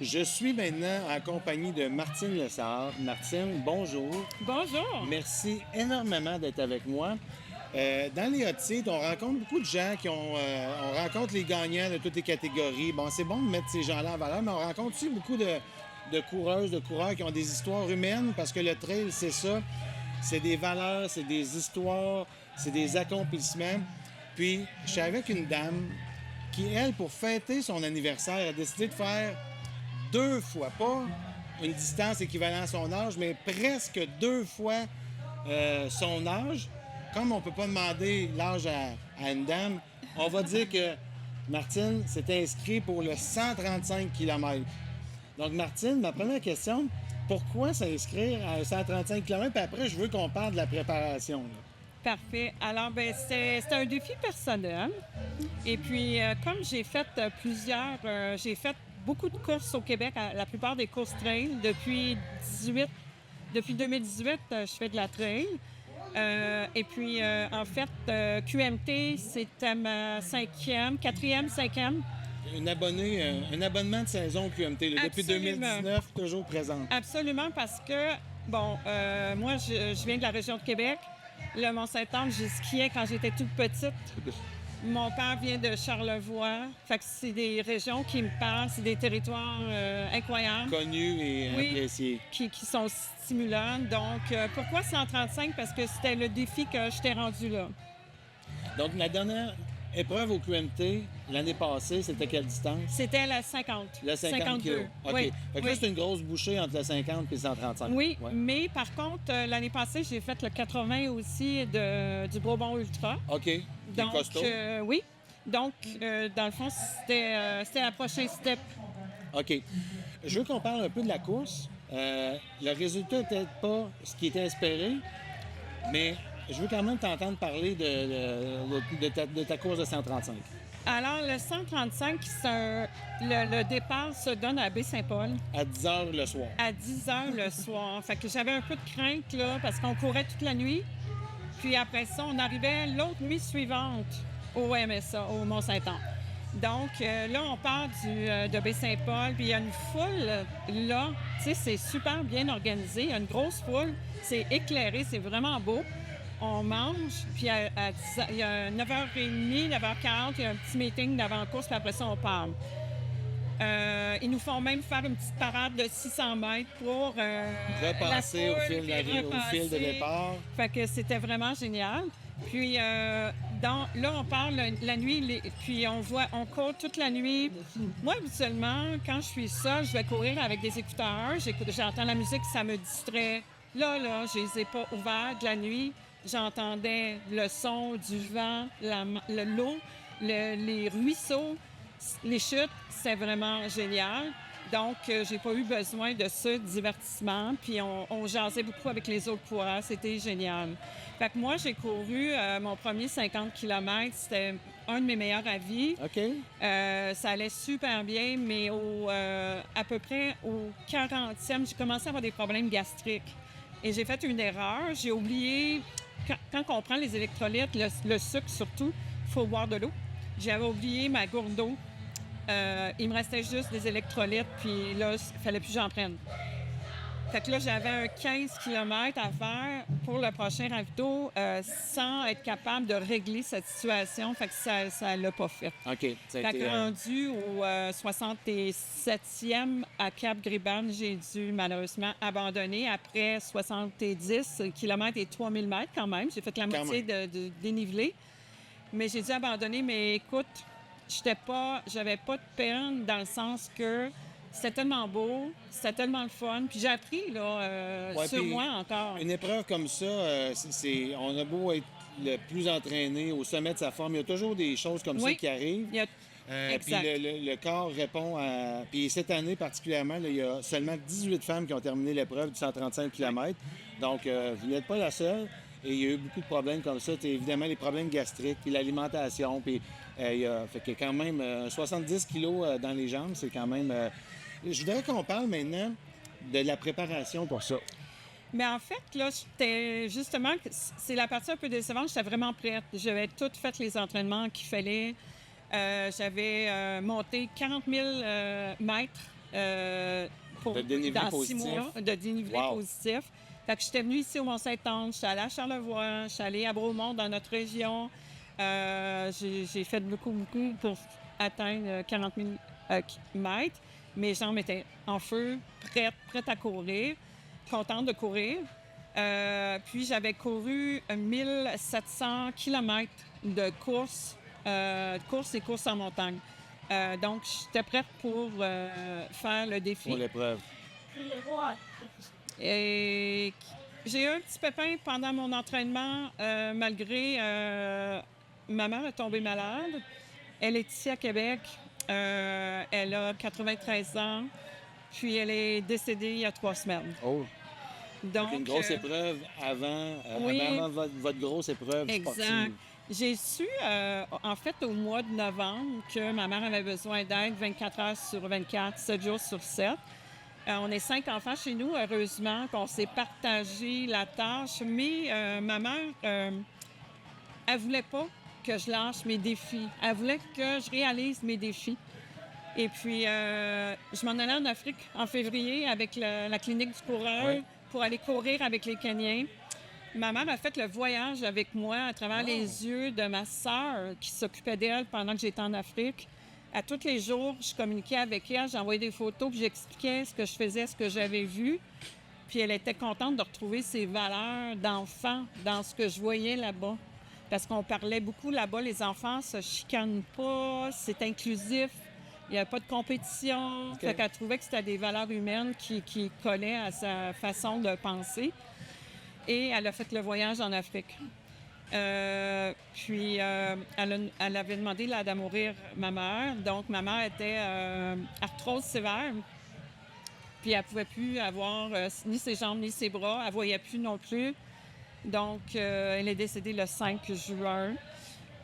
Je suis maintenant en compagnie de Martine Lessard. Martine, bonjour. Bonjour. Merci énormément d'être avec moi. Dans les hot seats, on rencontre beaucoup de gens on rencontre les gagnants de toutes les catégories. Bon, c'est bon de mettre ces gens-là en valeur, mais on rencontre aussi beaucoup de coureuses, de coureurs qui ont des histoires humaines parce que le trail, c'est ça. C'est des valeurs, c'est des histoires, c'est des accomplissements. Puis, je suis avec une dame qui, elle, pour fêter son anniversaire, a décidé de faire 2 fois, pas une distance équivalente à son âge, mais presque 2 fois son âge. Comme on ne peut pas demander l'âge à une dame, on va dire que Martine s'est inscrite pour le 135 km. Donc, Martine, ma première question, pourquoi s'inscrire à 135 km? Puis après, je veux qu'on parle de la préparation. Là. Parfait. Alors, c'est un défi personnel. Et puis, comme j'ai fait j'ai fait beaucoup de courses au Québec, la plupart des courses trail. Depuis 2018, je fais de la trail. Et puis, en fait, QMT, c'était ma quatrième, cinquième. Un abonnement de saison QMT, là, depuis 2019, toujours présent. Absolument, parce que, moi, je viens de la région de Québec. Le Mont-Saint-Anne, j'ai skié quand j'étais toute petite. Mon père vient de Charlevoix. Fait que c'est des régions qui me parlent, c'est des territoires incroyables. Connus et appréciés. Qui sont stimulants. Donc, pourquoi 135? Parce que c'était le défi que je t'ai rendu là. Donc, la dernière épreuve au QMT, l'année passée, c'était quelle distance? C'était la 50. Le 50 kg. OK. Oui. Fait que là, c'est une grosse bouchée entre le 50 et le 135. Oui, mais par contre, l'année passée, j'ai fait le 80 aussi du Bourbon Ultra. OK. Donc, costaud. oui. Donc, dans le fond, c'était la prochaine step. OK. Je veux qu'on parle un peu de la course. Le résultat n'est peut-être pas ce qui était espéré, mais je veux quand même t'entendre parler de ta course de 135. Alors, le 135, le départ se donne à Baie-Saint-Paul. À 10 h le soir. À 10 h le soir. Fait que j'avais un peu de crainte, là, parce qu'on courait toute la nuit. Puis après ça, on arrivait l'autre nuit suivante au MSA, au Mont-Saint-Anne. Donc, là, on part de Baie-Saint-Paul, puis il y a une foule, là. Tu sais, c'est super bien organisé. Il y a une grosse foule. C'est éclairé, c'est vraiment beau. On mange, puis il y a 9h30, 9h40, il y a un petit meeting d'avant-course, puis après ça, on part. Ils nous font même faire une petite parade de 600 mètres pour repasser au fil de départ. Fait que c'était vraiment génial. Puis là, on part la nuit, puis on court toute la nuit. Moi, habituellement, quand je suis seule, je vais courir avec des écouteurs. J'entends la musique, ça me distrait. Là, je les ai pas ouverts de la nuit. J'entendais le son du vent, l'eau, les ruisseaux, les chutes. C'est vraiment génial. Donc, j'ai pas eu besoin de ce divertissement. Puis, on jasait beaucoup avec les autres coureurs. C'était génial. Fait que moi, j'ai couru mon premier 50 km. C'était un de mes meilleurs à vie. OK. Ça allait super bien, mais à peu près au 40e, j'ai commencé à avoir des problèmes gastriques. Et j'ai fait une erreur. J'ai oublié, quand on prend les électrolytes, le sucre surtout, il faut boire de l'eau. J'avais oublié ma gourde d'eau. Il me restait juste des électrolytes, puis là, il fallait plus que j'en prenne. Fait que là, j'avais un 15 km à faire pour le prochain ravito sans être capable de régler cette situation. Fait que ça l'a pas fait. OK. Fait que rendu au 67e à Cap-Griban, j'ai dû malheureusement abandonner après 70 km et 3000 mètres quand même. J'ai fait la moitié de dénivelé. Mais j'ai dû abandonner. Mais écoute, j'avais pas de peine dans le sens que c'était tellement beau, c'était tellement le fun. Puis j'ai appris sur moi encore. Une épreuve comme ça, on a beau être le plus entraîné au sommet de sa forme, il y a toujours des choses comme ça qui arrivent. Puis le corps répond à... Puis cette année particulièrement, là, il y a seulement 18 femmes qui ont terminé l'épreuve du 135 km. Donc, vous n'êtes pas la seule. Et il y a eu beaucoup de problèmes comme ça. Évidemment, les problèmes gastriques, puis l'alimentation. Puis fait qu'il y a quand même 70 kilos dans les jambes. C'est quand même... je voudrais qu'on parle maintenant de la préparation pour ça. Mais en fait, là, c'est la partie un peu décevante. J'étais vraiment prête. J'avais tout fait les entraînements qu'il fallait. J'avais monté 40 000 mètres pour, De dénivelé dans 6 positif. mois de dénivelé Wow. positif. Fait que j'étais venue ici au Mont-Saint-Anne, je suis allée à Charlevoix, je suis allée à Bromont dans notre région. J'ai fait beaucoup pour atteindre 40 000 mètres. Mes jambes étaient en feu, prêtes à courir, contente de courir. Puis j'avais couru 1700 km de course et course en montagne. Donc, j'étais prête pour faire le défi. Pour l'épreuve. Et j'ai eu un petit pépin pendant mon entraînement, malgré ma mère est tombée malade. Elle est ici à Québec. Elle a 93 ans. Puis elle est décédée il y a 3 semaines. Oh, Donc, une grosse épreuve oui. avant votre grosse épreuve exact. sportive. J'ai su, en fait, au mois de novembre, que ma mère avait besoin d'aide 24 heures sur 24, 7 jours sur 7. On est 5 enfants chez nous, heureusement, qu'on s'est partagé la tâche. Mais ma mère, elle voulait pas que je lâche mes défis. Elle voulait que je réalise mes défis. Et puis, je m'en allais en Afrique en février avec la clinique du coureur Oui. pour aller courir avec les Kenyans. Ma mère a fait le voyage avec moi à travers les yeux de ma sœur qui s'occupait d'elle pendant que j'étais en Afrique. À tous les jours, je communiquais avec elle, j'envoyais des photos, puis j'expliquais ce que je faisais, ce que j'avais vu. Puis elle était contente de retrouver ses valeurs d'enfant dans ce que je voyais là-bas. Parce qu'on parlait beaucoup là-bas, les enfants se chicanent pas, c'est inclusif, il n'y a pas de compétition. Fait qu'elle trouvait que c'était des valeurs humaines qui collaient à sa façon de penser. Et elle a fait le voyage en Afrique. Puis, elle avait demandé l'aide à mourir ma mère. Donc, ma mère était arthrose sévère. Puis, elle ne pouvait plus avoir ni ses jambes ni ses bras. Elle ne voyait plus non plus. Donc, elle est décédée le 5 juin.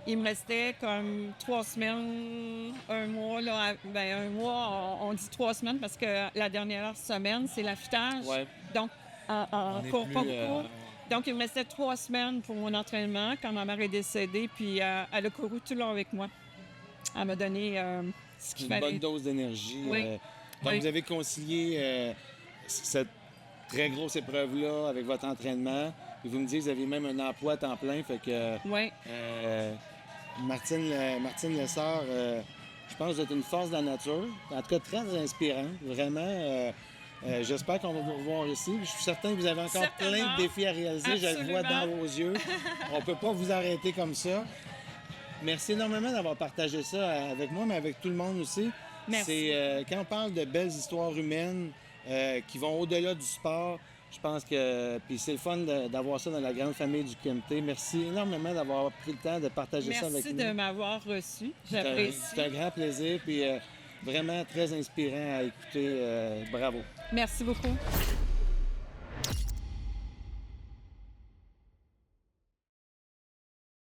Il me restait comme 3 semaines, un mois. Là, un mois, on dit 3 semaines parce que la dernière semaine, c'est l'affûtage. Ouais. Donc, On est court plus, pas beaucoup. Donc, il me restait 3 semaines pour mon entraînement quand ma mère est décédée. Puis, elle a couru tout le long avec moi. Elle m'a donné ce qu'il Une fallait. bonne dose d'énergie. Oui. Donc, Oui. vous avez concilié cette très grosse épreuve-là avec votre entraînement. Et vous me dites que vous avez même un emploi à temps plein. Fait que Oui. Martine Lessard, je pense que vous êtes une force de la nature. En tout cas, très inspirant. Vraiment. J'espère qu'on va vous revoir ici. Je suis certain que vous avez encore Certainement. plein de défis à réaliser. Je le vois Absolument. dans vos yeux. On ne peut pas vous arrêter comme ça. Merci énormément d'avoir partagé ça avec moi, mais avec tout le monde aussi. Merci. C'est, quand on parle de belles histoires humaines qui vont au-delà du sport, je pense que puis c'est le fun d'avoir ça dans la grande famille du KMT. Merci énormément d'avoir pris le temps de partager ça avec Merci nous. de m'avoir reçu. C'est J'apprécie. un grand plaisir, puis vraiment très inspirant à écouter. Bravo. Merci beaucoup.